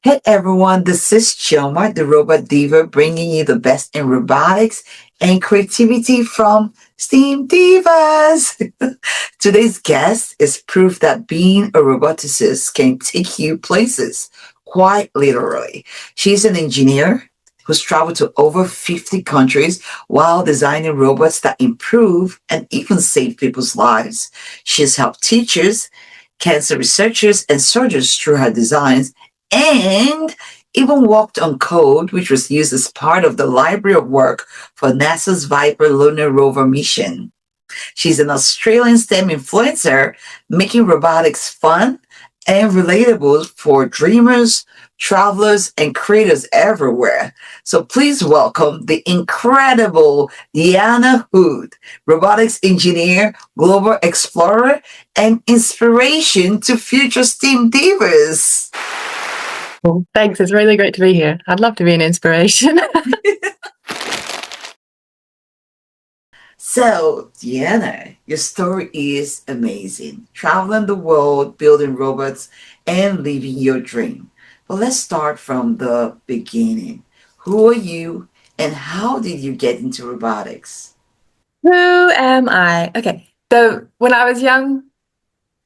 Hey everyone, this is Chioma, the Robot Diva, bringing you the best in robotics and creativity from STEAM Divas. Today's guest is proof that being a roboticist can take you places, quite literally. She's an engineer who's traveled to over 50 countries while designing robots that improve and even save people's lives. She's helped teachers, cancer researchers, and surgeons through her designs and even worked on code, which was used as part of the library of work for NASA's Viper lunar rover mission. She's an Australian STEM influencer, making robotics fun and relatable for dreamers, travelers, and creators everywhere. So please welcome the incredible Deanna Hood, robotics engineer, global explorer, and inspiration to future STEAM divas. Well, thanks. It's really great to be here. I'd love to be an inspiration. So, Deanna, your story is amazing. Traveling the world, building robots, and living your dream. But let's start from the beginning. Who are you, and how did you get into robotics? Who am I? Okay. So when I was young,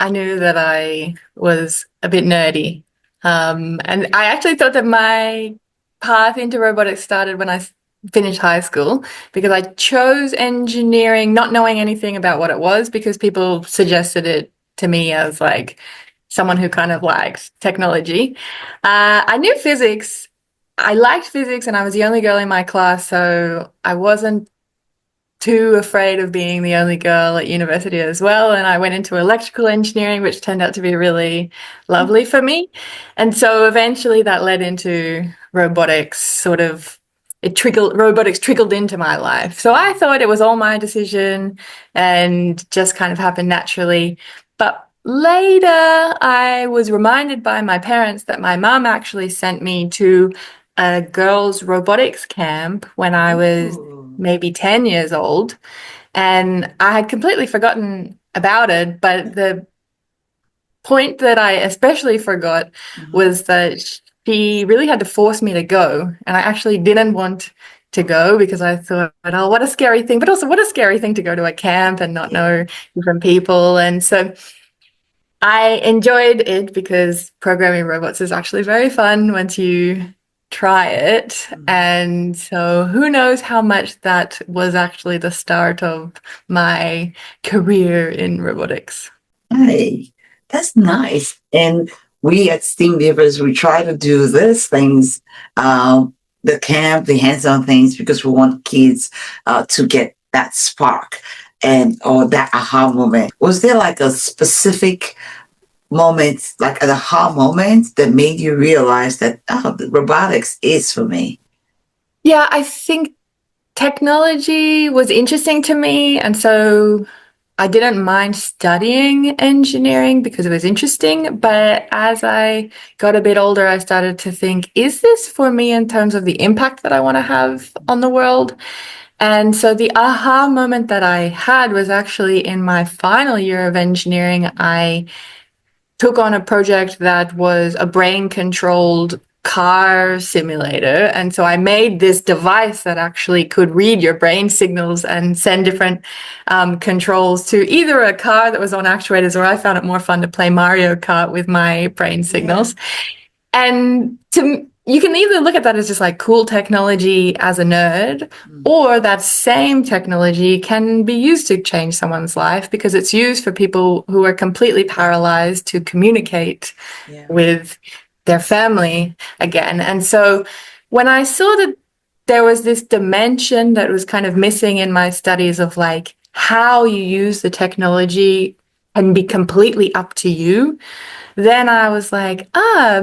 I knew that I was a bit nerdy. And I actually thought that my path into robotics started when I finished high school because I chose engineering not knowing anything about what it was because people suggested it to me as like someone who kind of liked technology. I knew physics. I liked physics and I was the only girl in my class, so I wasn't too afraid of being the only girl at university as well. And I went into electrical engineering, which turned out to be really lovely for me. And so eventually that led into robotics, robotics trickled into my life. So I thought it was all my decision and just kind of happened naturally. But later I was reminded by my parents that my mum actually sent me to a girls' robotics camp when I was maybe 10 years old. And I had completely forgotten about it. But the point that I especially forgot was that she really had to force me to go. And I actually didn't want to go because I thought, oh, what a scary thing. But also, what a scary thing to go to a camp and not know different people. And so I enjoyed it because programming robots is actually very fun once you try it. And so who knows how much that was actually the start of my career in robotics. Hey, that's nice. And we at Steam Divas, we try to do these things, the camp, the hands-on things, because we want kids to get that spark and or that aha moment. Was there like a specific moment, like an aha moment that made you realize that, oh, the robotics is for me? Yeah, I think technology was interesting to me. And so I didn't mind studying engineering because it was interesting. But as I got a bit older, I started to think, is this for me in terms of the impact that I want to have on the world? And so the aha moment that I had was actually in my final year of engineering. I took on a project that was a brain controlled car simulator. And so I made this device that actually could read your brain signals and send different controls to either a car that was on actuators, or I found it more fun to play Mario Kart with my brain signals. And you can either look at that as just like cool technology as a nerd, or that same technology can be used to change someone's life because it's used for people who are completely paralyzed to communicate with their family again. And so when I saw that there was this dimension that was kind of missing in my studies of like how you use the technology can be completely up to you, then I was like,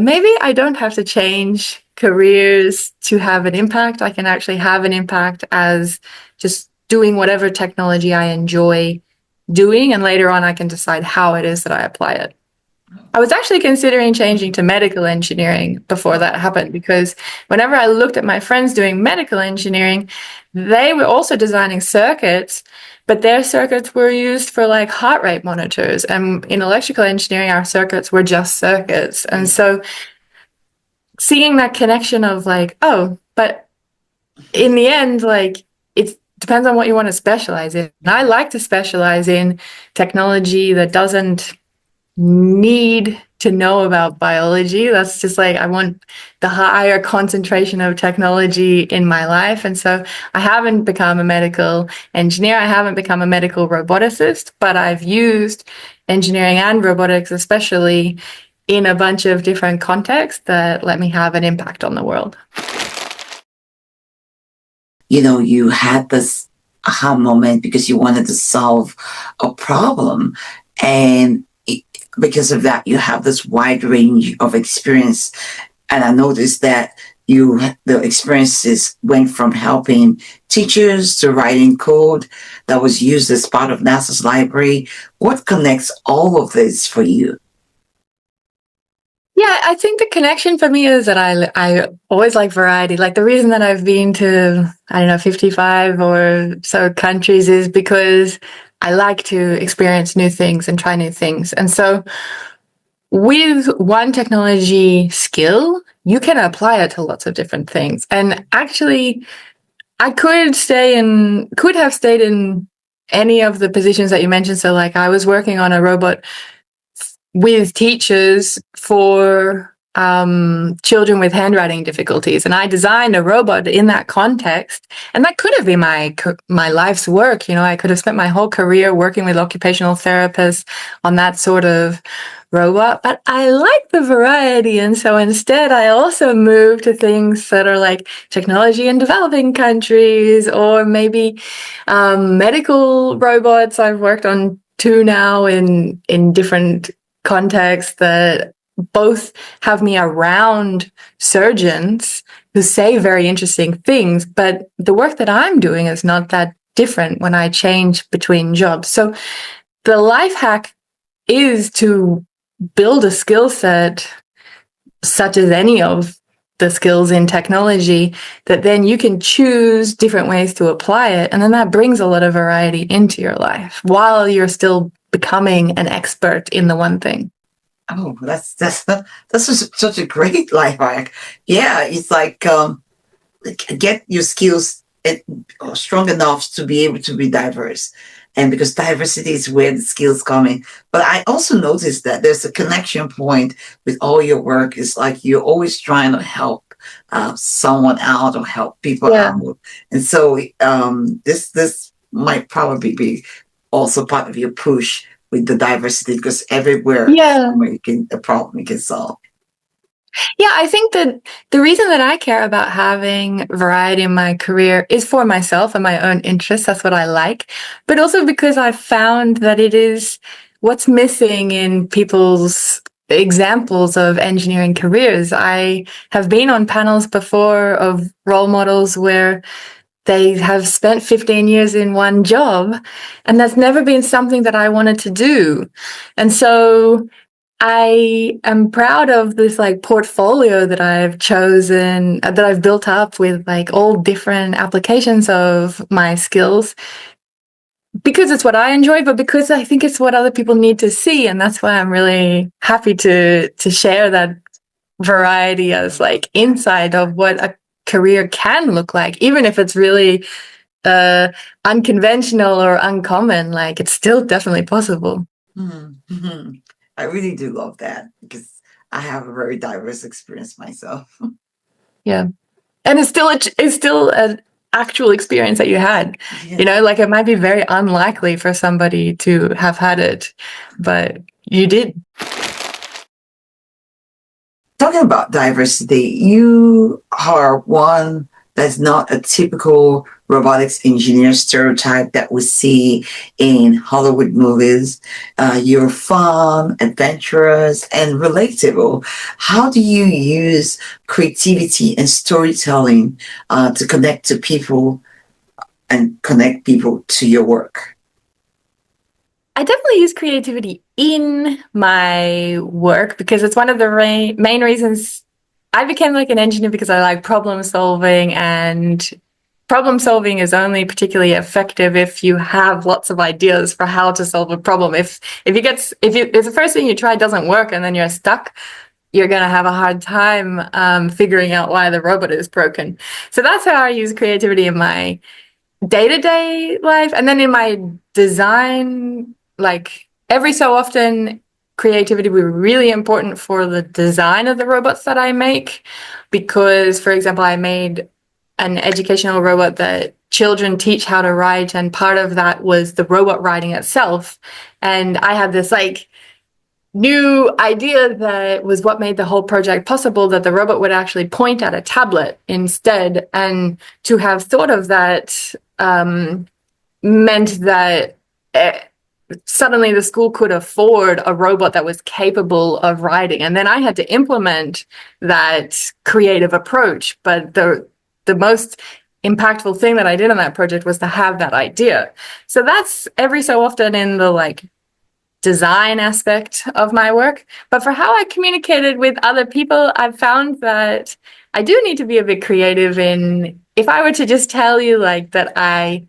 maybe I don't have to change careers to have an impact. I can actually have an impact as just doing whatever technology I enjoy doing. And later on, I can decide how it is that I apply it. I was actually considering changing to medical engineering before that happened because whenever I looked at my friends doing medical engineering, they were also designing circuits, but their circuits were used for like heart rate monitors. And in electrical engineering, our circuits were just circuits. And so seeing that connection of like, oh, but in the end, like it depends on what you want to specialize in. And I like to specialize in technology that doesn't need to know about biology. That's just like, I want the higher concentration of technology in my life. And so I haven't become a medical engineer. I haven't become a medical roboticist, but I've used engineering and robotics, especially in a bunch of different contexts that let me have an impact on the world. You had this aha moment because you wanted to solve a problem. And because of that, you have this wide range of experience. And I noticed that the experiences went from helping teachers to writing code that was used as part of NASA's library. What connects all of this for you? Yeah, I think the connection for me is that I always like variety. Like the reason that I've been to, I don't know, 55 or so countries is because I like to experience new things and try new things. And so with one technology skill, you can apply it to lots of different things. And actually, I could have stayed in any of the positions that you mentioned. So like I was working on a robot with teachers for children with handwriting difficulties, and I designed a robot in that context. And that could have been my life's work. I could have spent my whole career working with occupational therapists on that sort of robot. But I like the variety, and so instead, I also moved to things that are like technology in developing countries, or maybe medical robots. I've worked on two now in different contexts that both have me around surgeons who say very interesting things, but the work that I'm doing is not that different when I change between jobs. So the life hack is to build a skill set such as any of the skills in technology that then you can choose different ways to apply it. And then that brings a lot of variety into your life while you're still becoming an expert in the one thing. Oh, that's such a great life hack. Yeah, it's like get your skills strong enough to be able to be diverse, and because diversity is where the skills come in. But I also noticed that there's a connection point with all your work. It's like you're always trying to help someone out or help people Yeah. out, and so this might probably be also part of your push with the diversity, because everywhere Yeah. a problem you can solve. Yeah, I think that the reason that I care about having variety in my career is for myself and my own interests. That's what I like. But also because I've found that it is what's missing in people's examples of engineering careers. I have been on panels before of role models where they have spent 15 years in one job, and that's never been something that I wanted to do. And so I am proud of this like portfolio that I've chosen, that I've built up with like all different applications of my skills, because it's what I enjoy, but because I think it's what other people need to see. And that's why I'm really happy to share that variety as like insight of what a career can look like, even if it's really unconventional or uncommon. Like it's still definitely possible. Mm-hmm. I really do love that because I have a very diverse experience myself. Yeah. And it's still an actual experience that you had. Yeah. Like it might be very unlikely for somebody to have had it, but you did. Talking about diversity, you are one that's not a typical robotics engineer stereotype that we see in Hollywood movies. You're fun, adventurous, and relatable. How do you use creativity and storytelling to connect to people and connect people to your work? I definitely use creativity in my work because it's one of the main reasons I became like an engineer, because I like problem solving, and problem solving is only particularly effective if you have lots of ideas for how to solve a problem. If the first thing you try doesn't work and then you're stuck, you're going to have a hard time figuring out why the robot is broken. So that's how I use creativity in my day-to-day life. And then in my design, like every so often, creativity will be really important for the design of the robots that I make. Because, for example, I made an educational robot that children teach how to write, and part of that was the robot writing itself. And I had this like new idea that was what made the whole project possible, that the robot would actually point at a tablet instead. And to have thought of that meant that suddenly the school could afford a robot that was capable of writing. And then I had to implement that creative approach. But the most impactful thing that I did on that project was to have that idea. So that's every so often in the like design aspect of my work. But for how I communicated with other people, I've found that I do need to be a bit creative in, if I were to just tell you like that I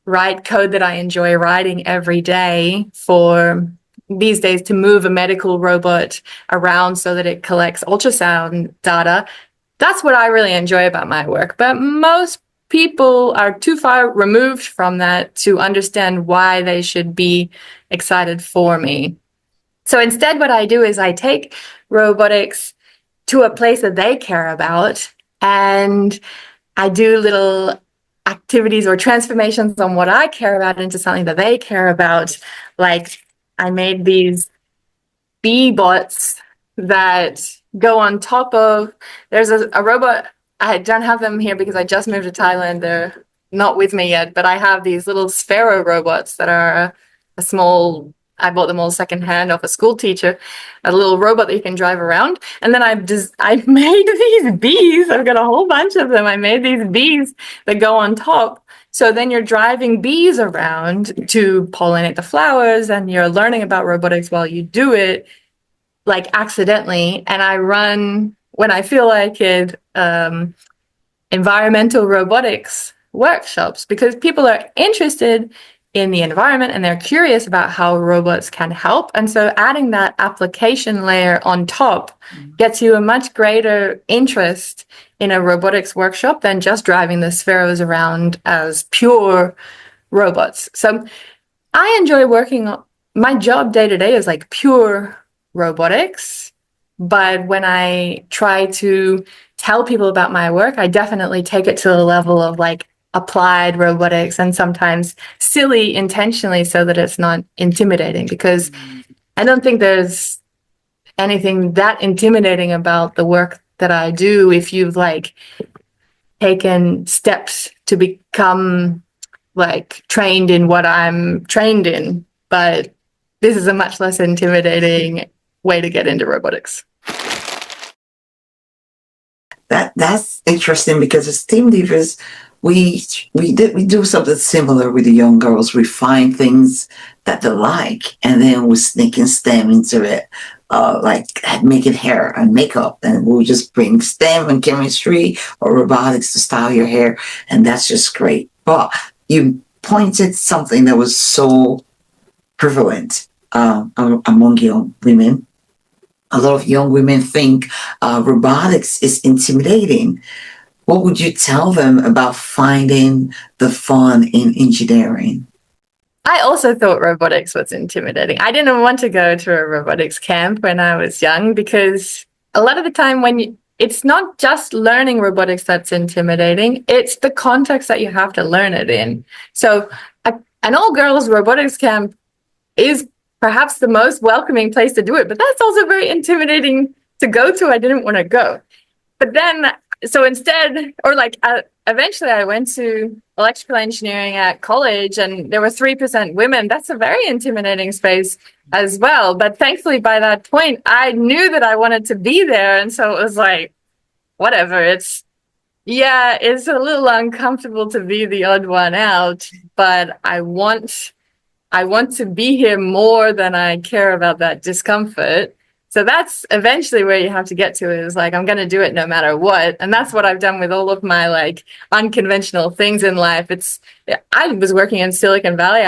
write code that I enjoy writing every day for these days to move a medical robot around so that it collects ultrasound data, that's what I really enjoy about my work. But most people are too far removed from that to understand why they should be excited for me. So instead, what I do is I take robotics to a place that they care about, and I do little activities or transformations on what I care about into something that they care about. Like I made these bee bots that go on top of, there's a robot. I don't have them here because I just moved to Thailand. They're not with me yet, but I have these little sparrow robots that are a small, I bought them all secondhand off a school teacher, a little robot that you can drive around. And then I've made these bees. I've got a whole bunch of them. I made these bees that go on top. So then you're driving bees around to pollinate the flowers, and you're learning about robotics while you do it, like accidentally. And I run, when I feel like it, environmental robotics workshops, because people are interested in the environment and they're curious about how robots can help. And so adding that application layer on top gets you a much greater interest in a robotics workshop than just driving the sparrows around as pure robots. So I enjoy working on, my job day to day is like pure robotics. But when I try to tell people about my work, I definitely take it to the level of like applied robotics, and sometimes silly intentionally so that it's not intimidating, because I don't think there's anything that intimidating about the work that I do if you've like taken steps to become like trained in what I'm trained in. But this is a much less intimidating way to get into robotics. That's interesting, because as Team Divas, we do something similar with the young girls. We find things that they like, and then we sneak in STEM into it, like making hair and makeup, and we'll just bring STEM and chemistry or robotics to style your hair, and that's just great. But you pointed something that was so prevalent among young women. A lot of young women think robotics is intimidating. What would you tell them about finding the fun in engineering? I also thought robotics was intimidating. I didn't want to go to a robotics camp when I was young, because a lot of the time it's not just learning robotics that's intimidating, it's the context that you have to learn it in. So an all-girls robotics camp is perhaps the most welcoming place to do it, but that's also very intimidating to go to. I didn't want to go. But then, so instead, or like eventually I went to electrical engineering at college, and there were 3% women. That's a very intimidating space as well. But thankfully, by that point, I knew that I wanted to be there. And so it was like, whatever, it's a little uncomfortable to be the odd one out, but I want to be here more than I care about that discomfort. So that's eventually where you have to get to, is like, I'm going to do it no matter what. And that's what I've done with all of my like unconventional things in life. I was working in Silicon Valley.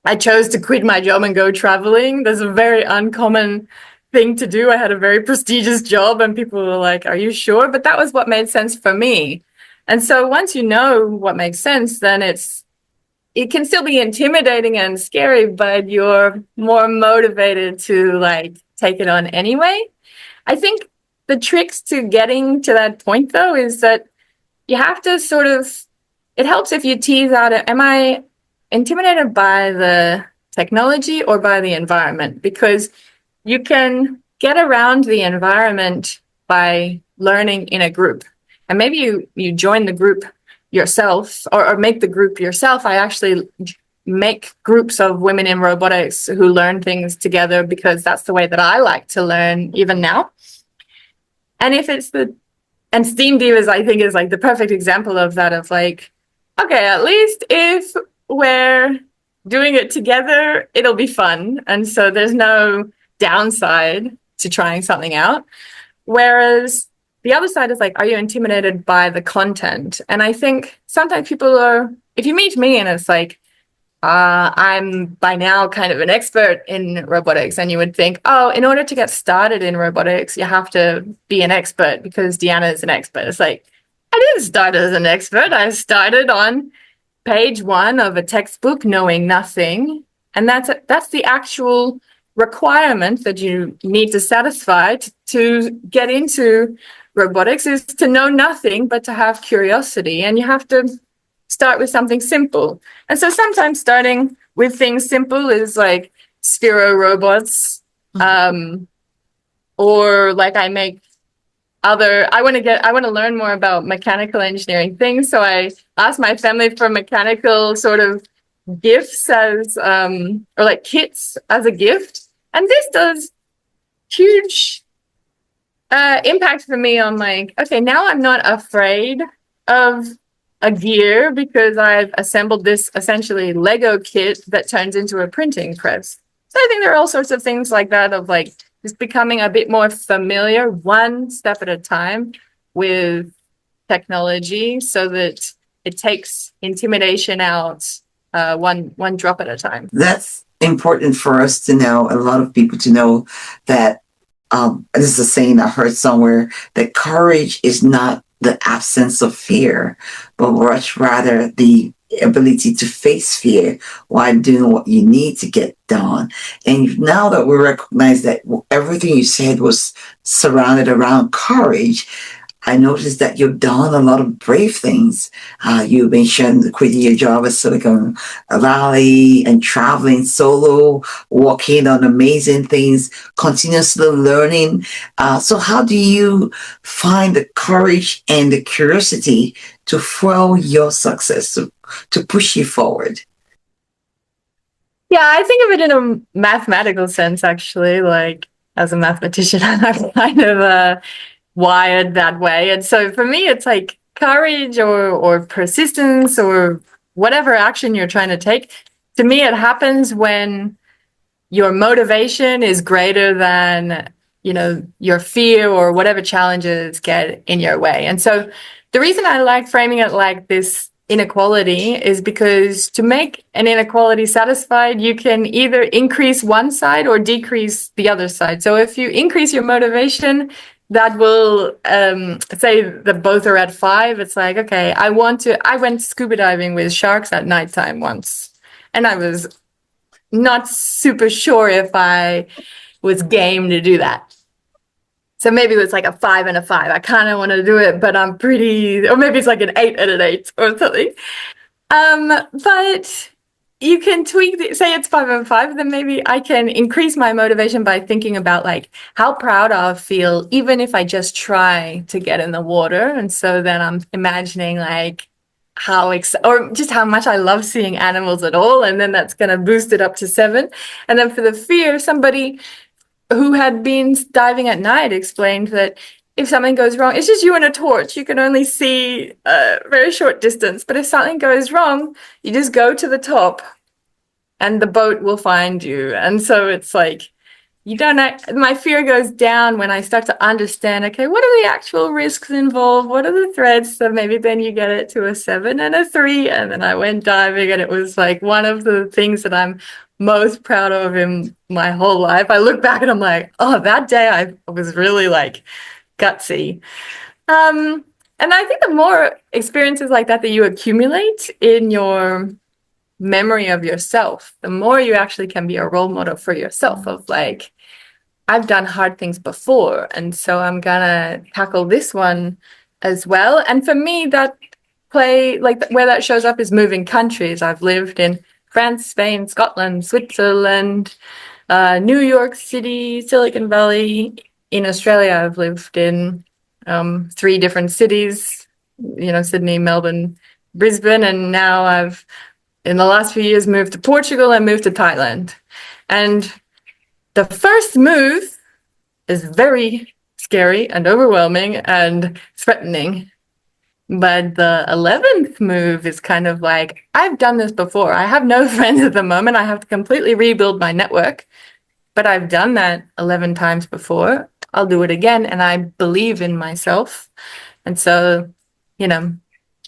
I chose to quit my job and go traveling. There's a very uncommon thing to do. I had a very prestigious job, and people were like, "Are you sure?" But that was what made sense for me. And so once you know what makes sense, then it can still be intimidating and scary, but you're more motivated to like take it on anyway. I think the tricks to getting to that point, though, is that you have to sort of, it helps if you tease out, am I intimidated by the technology or by the environment? Because you can get around the environment by learning in a group. And maybe you join the group yourself, or make the group yourself. I actually make groups of women in robotics who learn things together because that's the way that I like to learn even now. And if it's and Steam Divas, I think, is like the perfect example of that, of like, okay, at least if we're doing it together, it'll be fun. And so there's no downside to trying something out. Whereas the other side is like, are you intimidated by the content? And I think sometimes people are, if you meet me and it's like, I'm by now kind of an expert in robotics, and you would think, oh, in order to get started in robotics, you have to be an expert because Deanna is an expert. It's like, I didn't start as an expert. I started on page 1 of a textbook knowing nothing. And that's the actual requirement that you need to satisfy to get into robotics, is to know nothing, but to have curiosity. And you have to start with something simple. And so sometimes starting with things simple is like Sphero robots, or like I want to learn more about mechanical engineering things. So I asked my family for mechanical sort of gifts as, or like kits as a gift. And this does huge impact for me on like, okay, now I'm not afraid of a gear because I've assembled this essentially Lego kit that turns into a printing press. So I think there are all sorts of things like that, of like just becoming a bit more familiar one step at a time with technology so that it takes intimidation out one drop at a time. That's important for us to know, a lot of people to know, that this is a saying I heard somewhere, that courage is not the absence of fear, but much rather the ability to face fear while doing what you need to get done. And now that we recognize that everything you said was surrounded around courage, I noticed that you've done a lot of brave things. You mentioned quitting your job at Silicon Valley and traveling solo, working on amazing things, continuously learning. So how do you find the courage and the curiosity to fuel your success, to push you forward? Yeah, I think of it in a mathematical sense, actually. Like, as a mathematician, I'm kind of wired that way. And so for me, it's like courage or persistence or whatever action you're trying to take. To me, it happens when your motivation is greater than, your fear or whatever challenges get in your way. And so the reason I like framing it like this inequality is because to make an inequality satisfied, you can either increase one side or decrease the other side. So if you increase your motivation, that will say that both are at 5. It's like, okay, I went scuba diving with sharks at nighttime once, and I was not super sure if I was game to do that. So maybe it's like a 5 and a 5. I kind of want to do it, but or maybe it's like an 8 and an 8 or something. But you can tweak say it's 5 and 5, then maybe I can increase my motivation by thinking about like how proud I'll feel even if I just try to get in the water. And so then I'm imagining like or just how much I love seeing animals at all, and then that's going to boost it up to 7. And then for the fear, somebody who had been diving at night explained that if something goes wrong, it's just you and a torch. You can only see a very short distance. But if something goes wrong, you just go to the top and the boat will find you. And so it's like you don't know, my fear goes down when I start to understand, okay, what are the actual risks involved? What are the threats? So maybe then you get it to a 7 and a 3. And then I went diving, and it was like one of the things that I'm most proud of in my whole life. I look back and I'm like, oh, that day I was really like gutsy. And I think the more experiences like that you accumulate in your memory of yourself, the more you actually can be a role model for yourself of like, I've done hard things before, and so I'm gonna tackle this one as well. And for me, that where that shows up is moving countries. I've lived in France, Spain, Scotland, Switzerland, New York City, Silicon Valley. In Australia, I've lived in 3 different cities, Sydney, Melbourne, Brisbane, and now I've, in the last few years, moved to Portugal and moved to Thailand. And the first move is very scary and overwhelming and threatening. But the 11th move is kind of like, I've done this before. I have no friends at the moment. I have to completely rebuild my network. But I've done that 11 times before. I'll do it again. And I believe in myself. And so,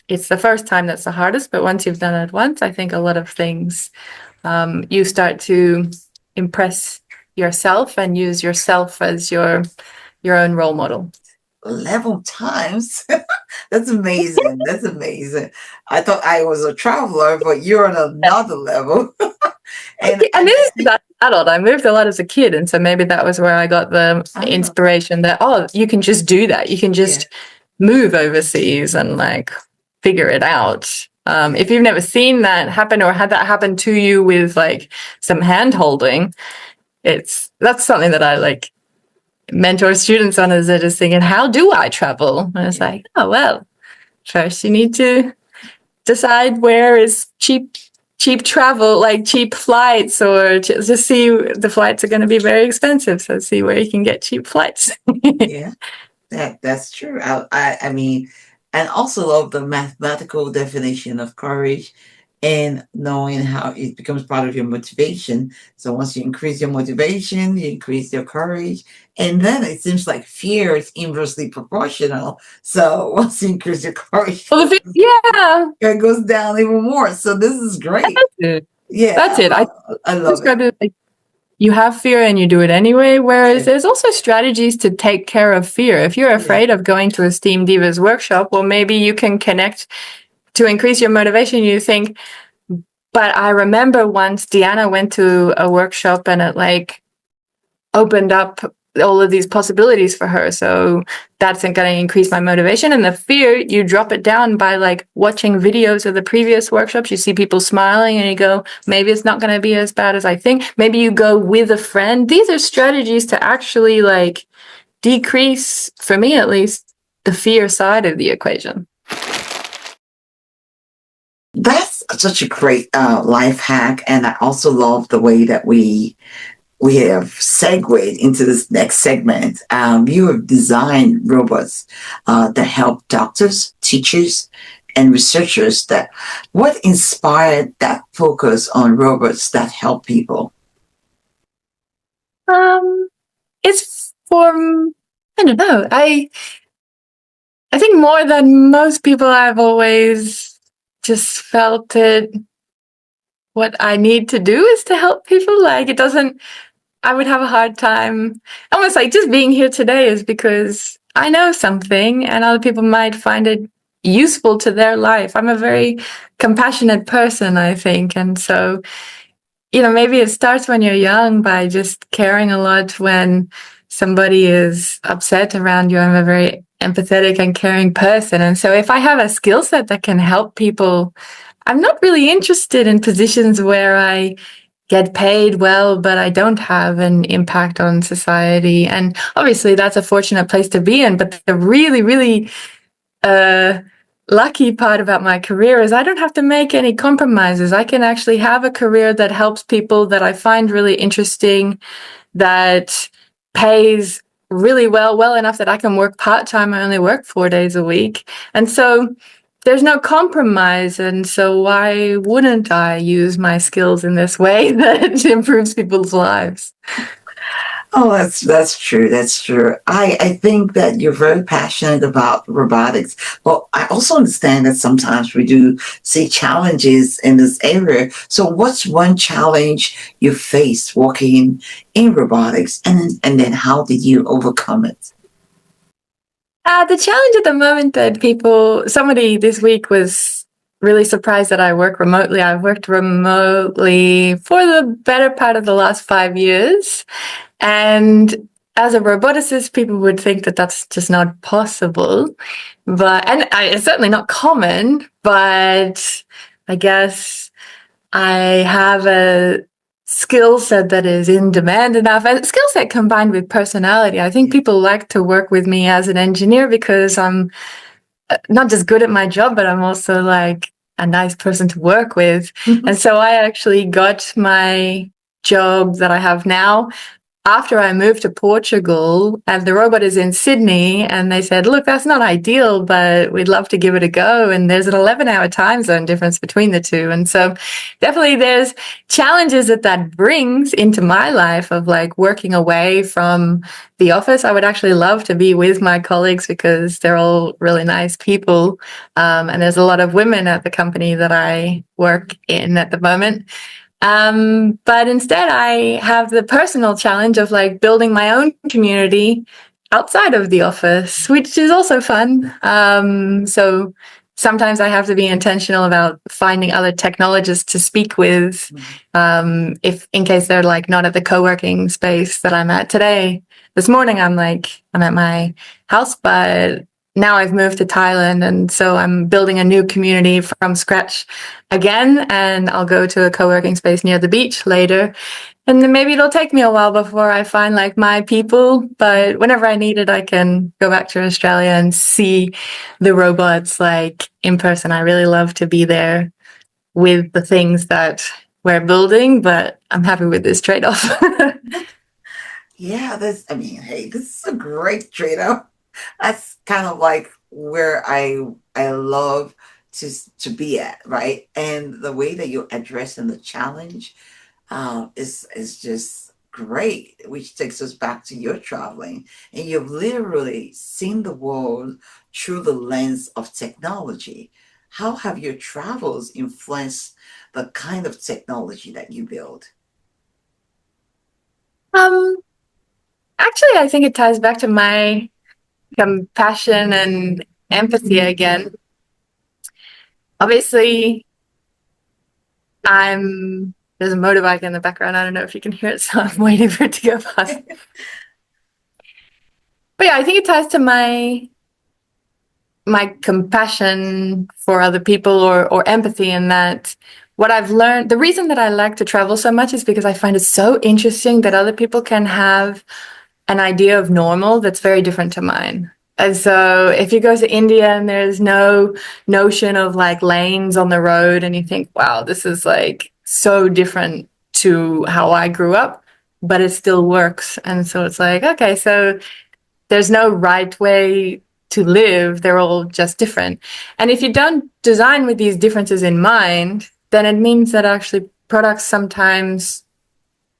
it's the first time that's the hardest. But once you've done it once, I think a lot of things, you start to impress yourself and use yourself as your own role model. 11 times? That's amazing. That's amazing. I thought I was a traveler, but you're on another level. And this is adult. I moved a lot as a kid, and so maybe that was where I got the inspiration that, you can just do that. You can just move overseas and like figure it out. If you've never seen that happen or had that happen to you with like some hand holding, that's something that I like mentor students on, is they're just thinking, how do I travel? And it's like, oh, well, first you need to decide where is cheap travel, like cheap flights, or just see the flights are going to be very expensive. So see where you can get cheap flights. Yeah, that's true. I mean, and also love the mathematical definition of courage and knowing how it becomes part of your motivation. So once you increase your motivation, you increase your courage. And then it seems like fear is inversely proportional. So once you increase your courage, it goes down even more. So this is great. That's it. Yeah. That's it. I love it. Like, you have fear and you do it anyway, whereas there's also strategies to take care of fear. If you're afraid of going to a Steam Divas workshop, well, maybe you can connect to increase your motivation. You think, but I remember once Deanna went to a workshop and it like opened up all of these possibilities for her. So that's going to increase my motivation. And the fear, you drop it down by like watching videos of the previous workshops. You see people smiling and you go, maybe it's not going to be as bad as I think. Maybe you go with a friend. These are strategies to actually like decrease, for me at least, the fear side of the equation. That's such a great life hack. And I also love the way that we have segued into this next segment. You have designed robots that help doctors, teachers, and researchers. What inspired that focus on robots that help people? It's from, I don't know. I think more than most people, I've always just felt it. What I need to do is to help people. Like, it doesn't, I would have a hard time. Almost like just being here today is because I know something and other people might find it useful to their life. I'm a very compassionate person, I think. And so, maybe it starts when you're young by just caring a lot when somebody is upset around you. I'm a very empathetic and caring person. And so if I have a skill set that can help people, I'm not really interested in positions where I get paid well, but I don't have an impact on society. And obviously that's a fortunate place to be in. But the really, really lucky part about my career is I don't have to make any compromises. I can actually have a career that helps people, that I find really interesting, that pays really well enough that I can work part-time. I only work 4 days a week. And so there's no compromise. And so why wouldn't I use my skills in this way that improves people's lives? Oh, that's true. That's true. I think that you're very passionate about robotics. Well, I also understand that sometimes we do see challenges in this area. So, what's one challenge you faced working in robotics, and then how did you overcome it? The challenge at the moment that somebody this week was really surprised that I work remotely. I've worked remotely for the better part of the last 5 years. And as a roboticist, people would think that that's just not possible. It's certainly not common, but I guess I have a skill set that is in demand enough, a skill set combined with personality. I think people like to work with me as an engineer because I'm not just good at my job, but I'm also like a nice person to work with. And so I actually got my job that I have now after I moved to Portugal, and the robot is in Sydney, and they said, look, that's not ideal, but we'd love to give it a go. And there's an 11-hour time zone difference between the two. And so definitely there's challenges that brings into my life of like working away from the office. I would actually love to be with my colleagues because they're all really nice people. And there's a lot of women at the company that I work in at the moment. But instead, I have the personal challenge of like building my own community outside of the office, which is also fun. So sometimes I have to be intentional about finding other technologists to speak with, if in case they're like not at the co-working space that I'm at today. This morning, I'm at my house, but now I've moved to Thailand, and so I'm building a new community from scratch again, and I'll go to a co-working space near the beach later. And then maybe it'll take me a while before I find like my people, but whenever I need it, I can go back to Australia and see the robots like in person. I really love to be there with the things that we're building, but I'm happy with this trade-off. Yeah, I mean, hey, this is a great trade-off. That's kind of like where I love to be at, right? And the way that you're addressing the challenge is just great, which takes us back to your traveling. And you've literally seen the world through the lens of technology. How have your travels influenced the kind of technology that you build? um, Actually, I think it ties back to my compassion and empathy again. Obviously, there's a motorbike in the background. I don't know if you can hear it, so I'm waiting for it to go past. But yeah, I think it ties to my compassion for other people or empathy in that what I've learned, the reason that I like to travel so much is because I find it so interesting that other people can have an idea of normal that's very different to mine. And so if you go to India and there's no notion of like lanes on the road and you think, wow, this is like so different to how I grew up, but it still works. And so it's like, okay, so there's no right way to live. They're all just different. And if you don't design with these differences in mind, then it means that actually products sometimes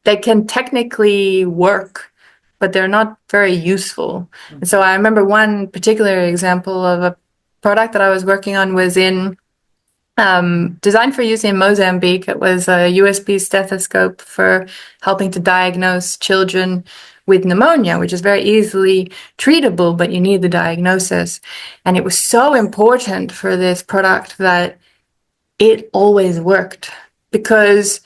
they can technically work, but they're not very useful. And so I remember one particular example of a product that I was working on was designed for use in Mozambique. It was a USB stethoscope for helping to diagnose children with pneumonia, which is very easily treatable, but you need the diagnosis. And it was so important for this product that it always worked, because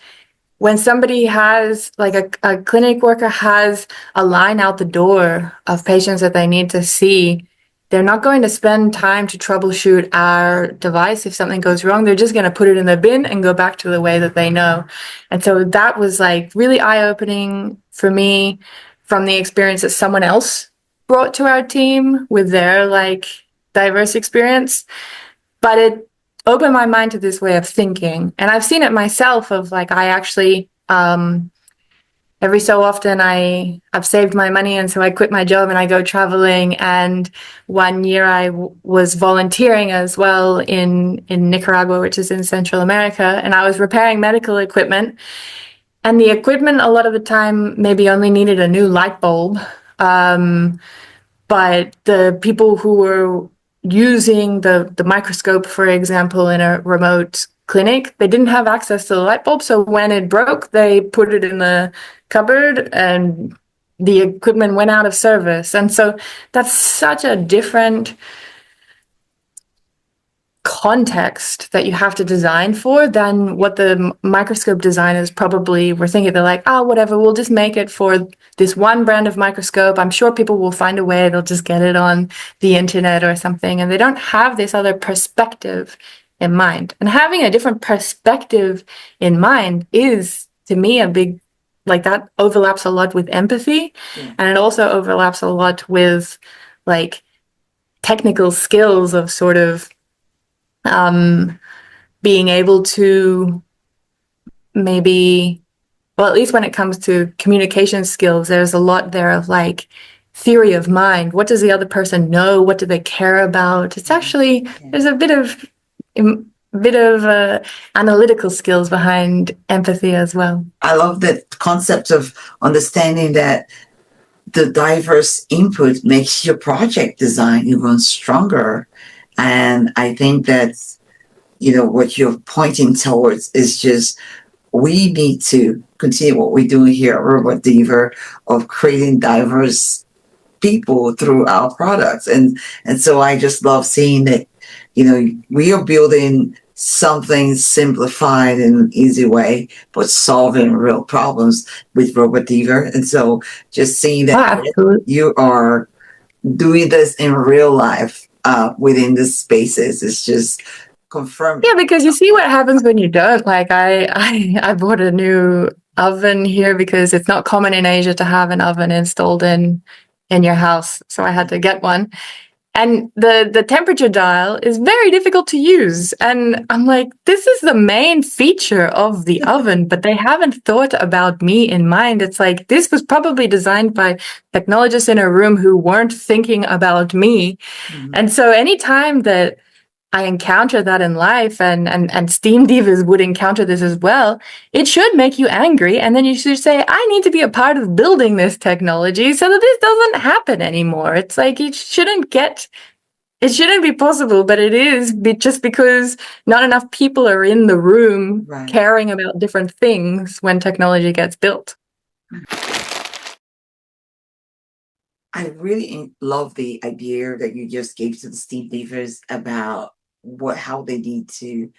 when somebody has, like a clinic worker has a line out the door of patients that they need to see, they're not going to spend time to troubleshoot our device if something goes wrong. They're just going to put it in the bin and go back to the way that they know. And so that was like really eye-opening for me from the experience that someone else brought to our team with their like diverse experience. But it opened my mind to this way of thinking. And I've seen it myself of like, I actually, every so often I've saved my money, and so I quit my job and I go traveling. And one year I was volunteering as well in Nicaragua, which is in Central America, and I was repairing medical equipment. And the equipment a lot of the time maybe only needed a new light bulb. But the people who were using the microscope, for example, in a remote clinic, they didn't have access to the light bulb. So when it broke, they put it in the cupboard and the equipment went out of service. And so that's such a different context that you have to design for than what the microscope designers probably were thinking. They're like, oh, whatever, we'll just make it for this one brand of microscope. I'm sure people will find a way. They'll just get it on the internet or something. And they don't have this other perspective in mind. And having a different perspective in mind is, to me, a big, like, that overlaps a lot with empathy. Yeah. And it also overlaps a lot with, like, technical skills of sort of being able to maybe, well, at least when it comes to communication skills, there's a lot there of like theory of mind. What does the other person know? What do they care about? It's actually, there's a bit of analytical skills behind empathy as well. I love the concept of understanding that the diverse input makes your project design even stronger. And I think that's, what you're pointing towards is just, we need to continue what we're doing here at RobotDiva of creating diverse people through our products. And so I just love seeing that, we are building something simplified in an easy way, but solving real problems with RobotDiva. And so just seeing that you are doing this in real life within the spaces is just confirming. Yeah, because you see what happens when you don't. Like I bought a new oven here because it's not common in Asia to have an oven installed in your house. So I had to get one. And the temperature dial is very difficult to use. And I'm like, this is the main feature of the oven, but they haven't thought about me in mind. It's like, this was probably designed by technologists in a room who weren't thinking about me. Mm-hmm. And so anytime that I encounter that in life, and STEAM divas would encounter this as well, it should make you angry. And then you should say, I need to be a part of building this technology so that this doesn't happen anymore. It's like, it shouldn't be possible, but it is just because not enough people are in the room caring about different things when technology gets built. I really love the idea that you just gave to the STEAM divas about how they need to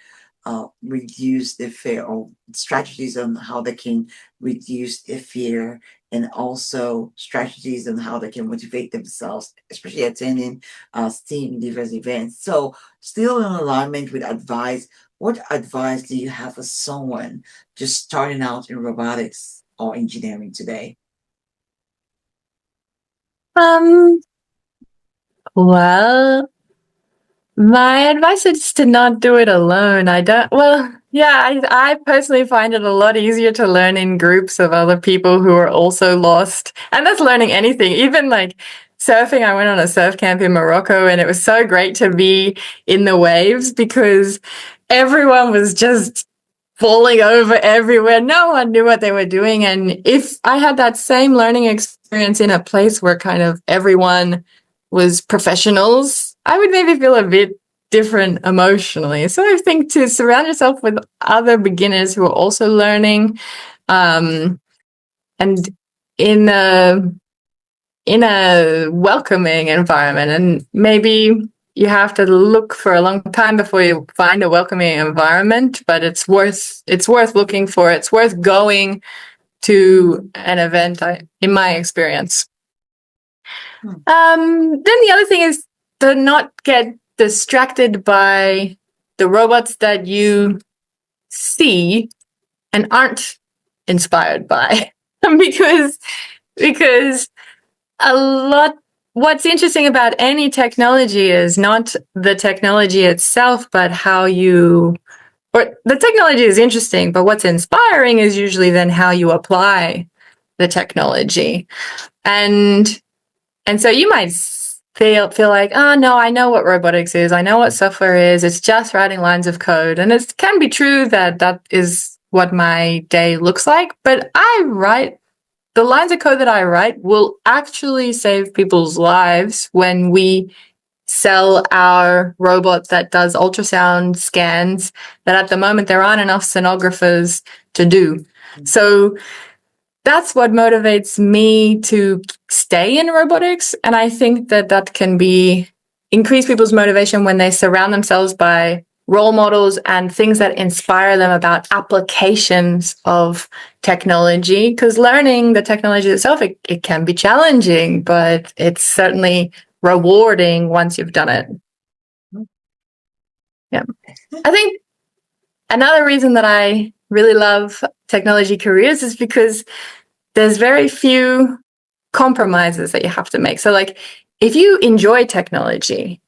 reduce their fear, or strategies on how they can reduce their fear, and also strategies on how they can motivate themselves, especially attending STEAM divas events. So still in alignment with advice, what advice do you have for someone just starting out in robotics or engineering today? Well, my advice is to not do it alone. I personally find it a lot easier to learn in groups of other people who are also lost. And that's learning anything, even like surfing. I went on a surf camp in Morocco, and it was so great to be in the waves because everyone was just falling over everywhere. No one knew what they were doing. And if I had that same learning experience in a place where kind of everyone was professionals, I would maybe feel a bit different emotionally. So I think to surround yourself with other beginners who are also learning, and in a welcoming environment. And maybe you have to look for a long time before you find a welcoming environment, but it's worth looking for. It's worth going to an event, in my experience. Then the other thing is to not get distracted by the robots that you see and aren't inspired by, because what's interesting about any technology is not the technology itself, but the technology is interesting, but what's inspiring is usually then how you apply the technology. And so you might feel like, oh no, I know what robotics is. I know what software is. It's just writing lines of code. And it can be true that is what my day looks like. But the lines of code that I write will actually save people's lives when we sell our robot that does ultrasound scans that at the moment there aren't enough sonographers to do. So that's what motivates me to stay in robotics. And I think that can increase people's motivation when they surround themselves by role models and things that inspire them about applications of technology. Because learning the technology itself, it can be challenging, but it's certainly rewarding once you've done it. Yeah. I think another reason that I really love technology careers is because there's very few compromises that you have to make. So like if you enjoy technology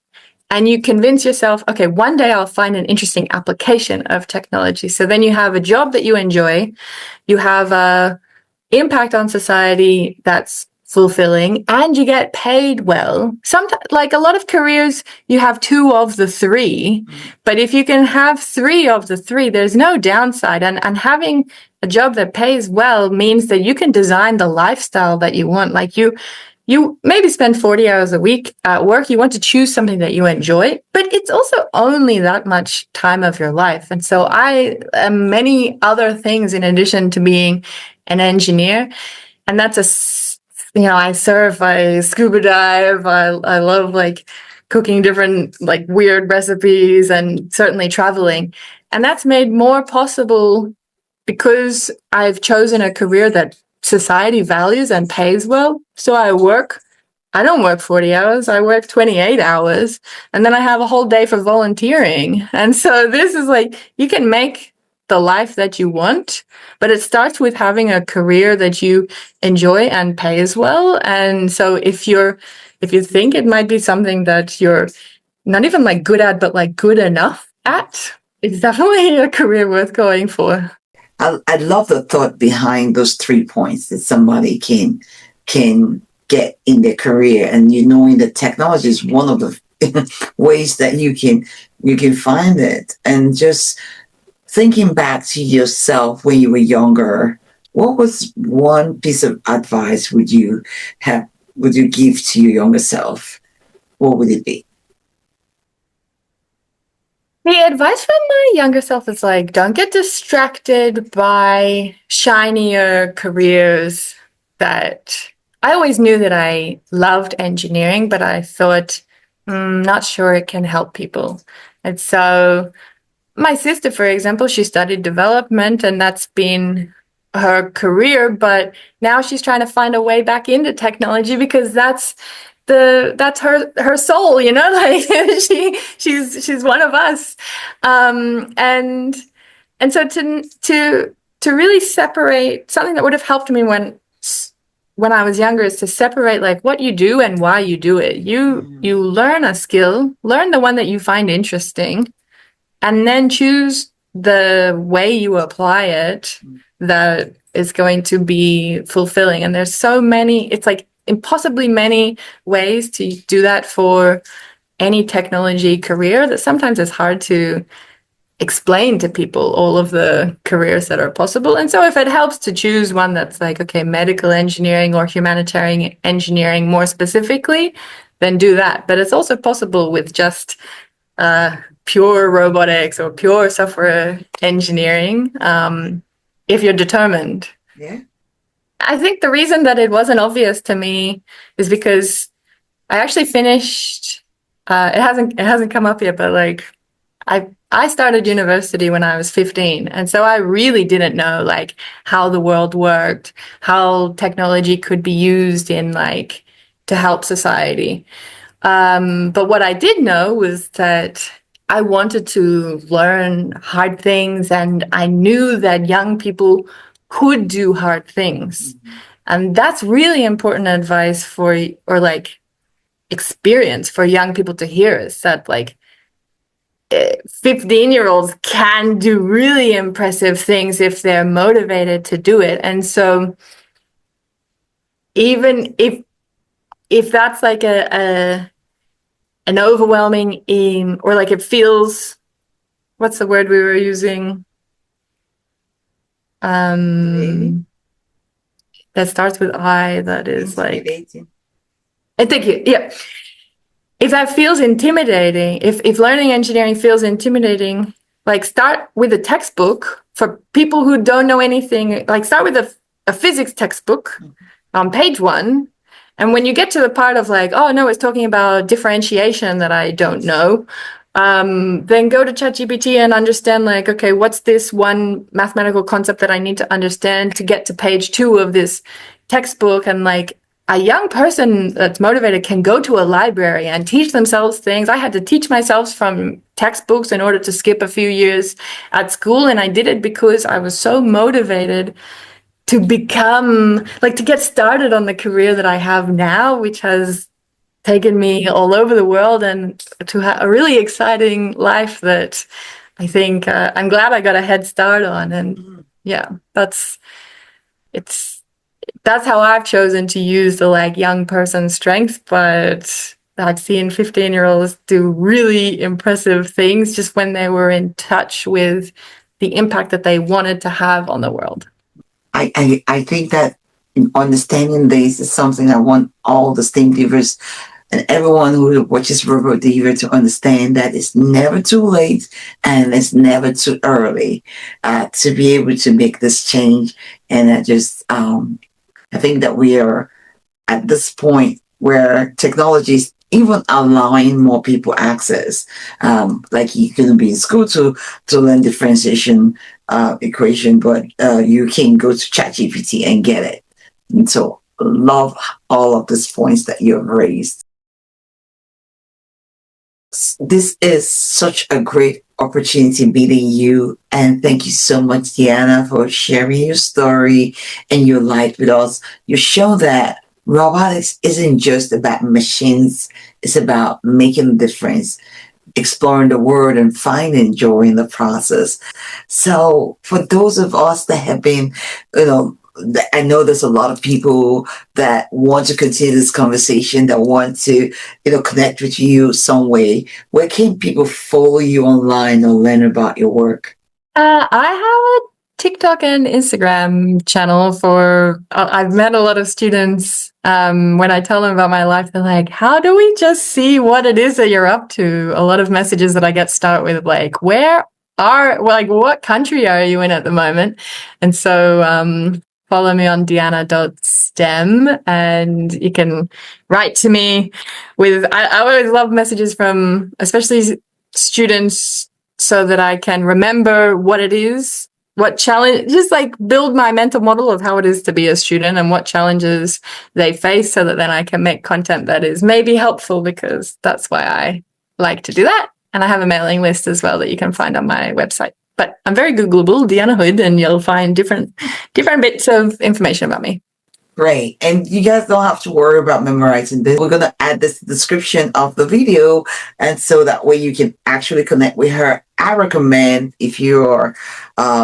and you convince yourself, okay, one day I'll find an interesting application of technology. So then you have a job that you enjoy, you have a impact on society that's fulfilling, and you get paid well. Sometimes, like a lot of careers, you have two of the three, but if you can have three of the three, there's no downside. And having a job that pays well means that you can design the lifestyle that you want. Like you maybe spend 40 hours a week at work. You want to choose something that you enjoy, but it's also only that much time of your life. And so I am many other things in addition to being an engineer. And that's I surf, I scuba dive, I love like cooking different like weird recipes and certainly traveling. And that's made more possible because I've chosen a career that society values and pays well. So I don't work 40 hours, I work 28 hours, and then I have a whole day for volunteering. And so this is like, you can make the life that you want, but it starts with having a career that you enjoy and pays well. And so if you think it might be something that you're not even like good at, but like good enough at, it's definitely a career worth going for. I love the thought behind those 3 points that somebody can get in their career, and knowing that technology is one of the ways that you can find it. And just thinking back to yourself when you were younger, what was one piece of advice would you give to your younger self? What would it be? The advice from my younger self is like, don't get distracted by shinier careers. That I always knew that I loved engineering, but I thought, not sure it can help people. And so my sister, for example, she studied development and that's been her career, but now she's trying to find a way back into technology because that's her soul, like she's one of us. And so to really separate something that would have helped me when I was younger is to separate like what you do and why you do it. You learn a skill, learn the one that you find interesting, and then choose the way you apply it that is going to be fulfilling. And there's so many, it's like impossibly many ways to do that for any technology career that sometimes it's hard to explain to people all of the careers that are possible. And so if it helps to choose one that's like, okay, medical engineering or humanitarian engineering more specifically, then do that. But it's also possible with just pure robotics or pure software engineering, if you're determined. Yeah. I think the reason that it wasn't obvious to me is because I actually finished. It hasn't come up yet, but like I started university when I was 15, and so I really didn't know like how the world worked, how technology could be used in like to help society. But what I did know was that I wanted to learn hard things, and I knew that young people could do hard things. And that's really important advice or like experience for young people to hear, is that like 15-year-olds can do really impressive things if they're motivated to do it. And so even if that's like an overwhelming or like it feels, what's the word we were using? Um, that starts with I. That is like. Intimidating. Thank you. Yeah. If that feels intimidating, if learning engineering feels intimidating, like start with a textbook for people who don't know anything. Like start with a physics textbook on page 1. And when you get to the part of like, oh no, it's talking about differentiation that I don't know, then go to ChatGPT and understand like, okay, what's this one mathematical concept that I need to understand to get to page 2 of this textbook. And like a young person that's motivated can go to a library and teach themselves things. I had to teach myself from textbooks in order to skip a few years at school. And I did it because I was so motivated to become, like, to get started on the career that I have now, which has taken me all over the world and to have a really exciting life that I think I'm glad I got a head start on. And yeah, that's how I've chosen to use the like young person strength, but I've seen 15-year-olds do really impressive things just when they were in touch with the impact that they wanted to have on the world. I think that understanding this is something I want all the STEAM divers and everyone who watches RobotDiva to understand that it's never too late and it's never too early to be able to make this change. And I think that we are at this point where technology is even allowing more people access. Like you couldn't be in school to learn differentiation equation, but you can go to ChatGPT and get it. And so love all of these points that you have raised. This is such a great opportunity meeting you. And thank you so much, Deanna, for sharing your story and your light with us. You show that robotics isn't just about machines, it's about making a difference, exploring the world, and finding joy in the process. So, for those of us that have been, I know there's a lot of people that want to continue this conversation, that want to, connect with you some way. Where can people follow you online or learn about your work? I have a TikTok and Instagram channel for, I've met a lot of students. When I tell them about my life, they're like, how do we just see what it is that you're up to? A lot of messages that I get start with like, what country are you in at the moment? And so, follow me on deanna.stem and you can write to me I always love messages from especially students so that I can remember what it is, what challenge, just like build my mental model of how it is to be a student and what challenges they face so that then I can make content that is maybe helpful, because that's why I like to do that. And I have a mailing list as well that you can find on my website. But I'm very Googleable, Deanna Hood, and you'll find different bits of information about me. Great. And you guys don't have to worry about memorizing this. We're going to add this description of the video. And so that way you can actually connect with her. I recommend, if you're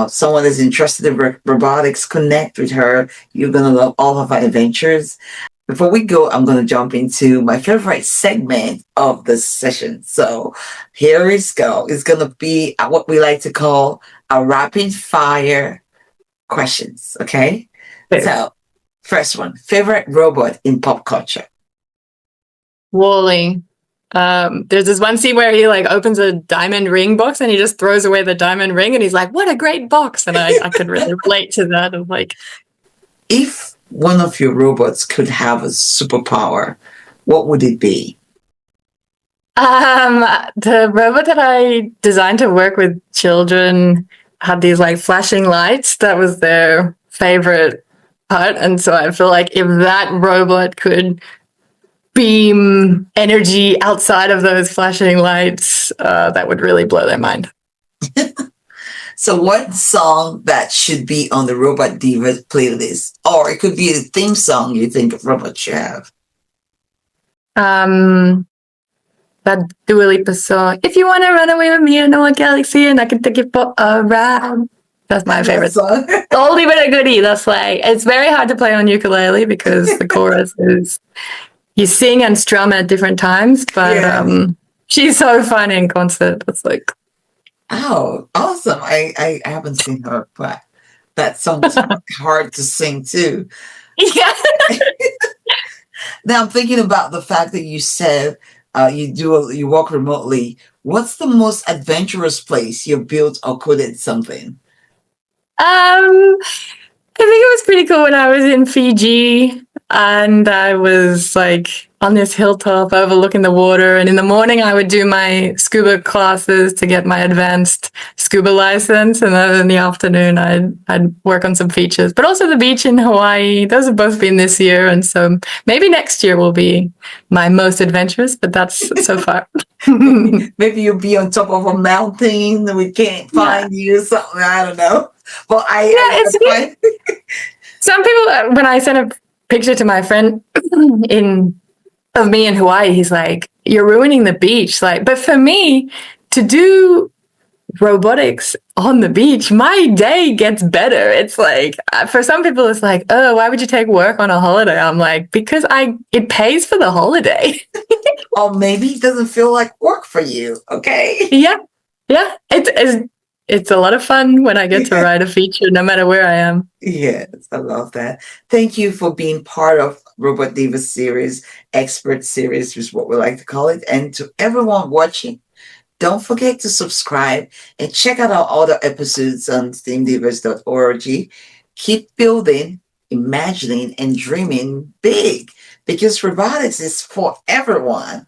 someone that's interested in robotics, connect with her. You're going to love all of her adventures. Before we go, I'm going to jump into my favorite segment of the session. So here is go. It's going to be what we like to call a rapid fire questions. Okay. So first one, favorite robot in pop culture? Wall-E. There's this one scene where he like opens a diamond ring box and he just throws away the diamond ring and he's like, what a great box. And I could really relate to that of like, if one of your robots could have a superpower, what would it be? The robot that I designed to work with children had these like flashing lights. That was their favorite part. And so I feel like if that robot could beam energy outside of those flashing lights, that would really blow their mind. So what song that should be on the RobotDiva playlist? Or it could be a theme song you think of robots should have. That Dua Lipa song, if you want to run away with me, I know a galaxy and I can take it for a ride. That's my favorite song. Oldie but a goodie. That's like, it's very hard to play on ukulele because the chorus is, you sing and strum at different times, but she's so fun in concert. It's like, oh, awesome. I haven't seen her, but That song's hard to sing too. Yeah. Now I'm thinking about the fact that you said you work remotely. What's the most adventurous place you built or coded something? I think it was pretty cool when I was in Fiji and I was like on this hilltop overlooking the water. And in the morning, I would do my scuba classes to get my advanced scuba license. And then in the afternoon, I'd work on some features, but also the beach in Hawaii. Those have both been this year. And so maybe next year will be my most adventurous, but that's so far. Maybe you'll be on top of a mountain and we can't Yeah. find you, something, I don't know. Well, Yeah, it's some people, when I sent a picture to my friend in of me in Hawaii, he's like, "You're ruining the beach." Like, but for me to do robotics on the beach, my day gets better. It's like for some people, it's like, "Oh, why would you take work on a holiday?" I'm like, because it pays for the holiday. or maybe it doesn't feel like work for you. Okay. Yeah, yeah. It's a lot of fun when I get to write a feature, no matter where I am. Yes, I love that. Thank you for being part of Robot Diva series, expert series is what we like to call it. And to everyone watching, don't forget to subscribe and check out our other episodes on steamdivas.org. Keep building, imagining, and dreaming big because robotics is for everyone.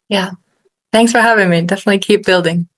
Yeah. Thanks for having me. Definitely keep building.